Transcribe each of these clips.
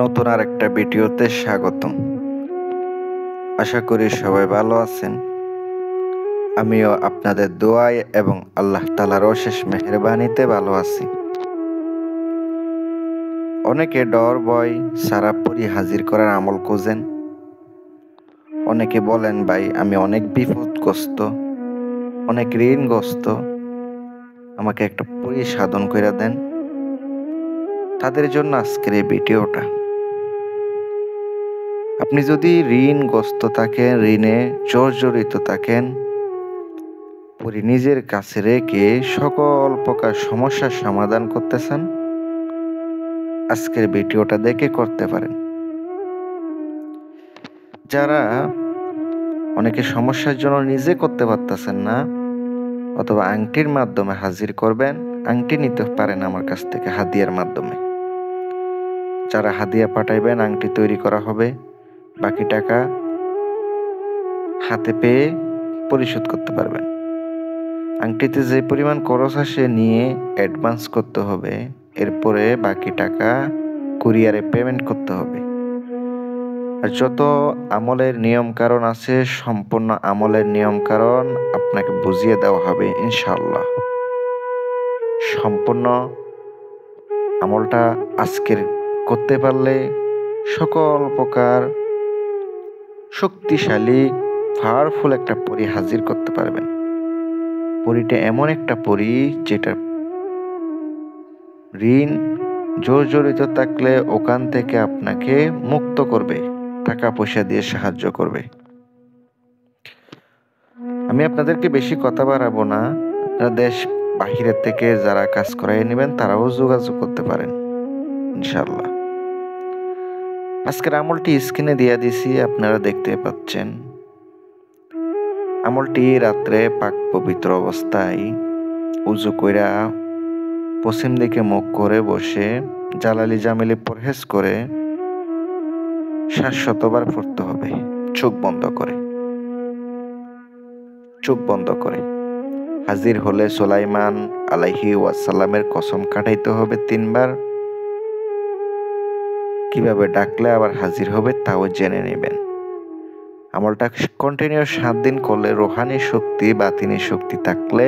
নতুন আরেকটা ভিডিওতে স্বাগতম। আশা করি সবাই ভালো আছেন। আমিও আপনাদের দোয়ায় এবং আল্লাহ তাআলার অশেষ মেহেরবানিতে ভালো আছি। অনেকে ডর ভয় ছাড়া পরী হাজির করার আমল খোঁজেন। অনেকে বলেন, ভাই আমি অনেক বিপদগ্রস্ত, অনেক ঋণগ্রস্ত, আমাকে একটা পরী সাধন করে দেন। তাদের জন্য আজকের এই ভিডিওটা। আপনি যদি ঋণগ্রস্ত থাকেন, ঋণে জর্জরিত থাকেন, পরী নিজের কাছে রেখে সকল প্রকার সমস্যার সমাধান করতে চান, আজকের ভিডিওটা দেখে করতে পারেন। যারা অনেকে সমস্যার জন্য নিজে করতে পারতেছেন না, অথবা আংটির মাধ্যমে হাজির করবেন, আংটি নিতে পারেন আমার কাছ থেকে হাদিয়ার মাধ্যমে। যারা হাদিয়া পাঠাইবেন আংটি তৈরি করা হবে, বাকি টাকা হাতে পেয়ে পরিশোধ করতে পারবেন। আংটিতে যে পরিমাণ খরচ আসে নিয়ে অ্যাডভান্স করতে হবে, এরপরে বাকি টাকা কুরিয়ারে পেমেন্ট করতে হবে। আর যত আমলের নিয়ম কারণ আছে, সম্পূর্ণ আমলের নিয়ম কারণ আপনাকে বুঝিয়ে দেওয়া হবে ইনশাআল্লাহ। সম্পূর্ণ আমলটা আজকের করতে পারলে সকল প্রকার শক্তিশালী পাওয়ারফুল একটা পরী হাজির করতে পারবেন। পরীটা এমন একটা পরী যেটা ঋণ জর্জরিত থাকলে ওখান থেকে আপনাকে মুক্ত করবে, টাকা পয়সা দিয়ে সাহায্য করবে। আমি আপনাদেরকে বেশি কথা বাড়াবো না। আপনারা দেশ বাহিরের থেকে যারা কাজ করাই নেবেন তারাও যোগাযোগ করতে পারেন ইনশাআল্লাহ। আজকের আমলটি স্ক্রিনে দিয়ে দিছি, আপনারা দেখতে পাচ্ছেন। আমলটি রাত্রে পাক পবিত্র অবস্থায় উযু কইরা পশ্চিম দিকে মুখ করে বসে জালালি জামিলি পরহেজ করে 700বার পড়তে হবে, চোখ বন্ধ করে। হাজির হলে সুলাইমান আলাইহি ওয়াসাল্লামের কসম কাটাইতে হবে 3 বার। কিভাবে ডাকলে আবার হাজির হবে তাও জেনে নেবেন। আমলটা কন্টিনিউ 7 দিন করলে রোহানি শক্তি বাতিনি শক্তি থাকলে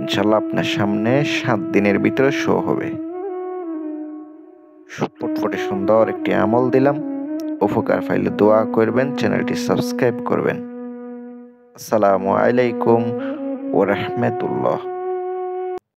ইনশাআল্লাহ আপনার সামনে 7 দিনের ভিতরে শো হবে। ফুটফুটে সুন্দর একটি আমল দিলাম। উপকার পাইলে দোয়া করবেন, চ্যানেলটি সাবস্ক্রাইব করবেন। আসসালামু আলাইকুম ওয়া রাহমাতুল্লাহ।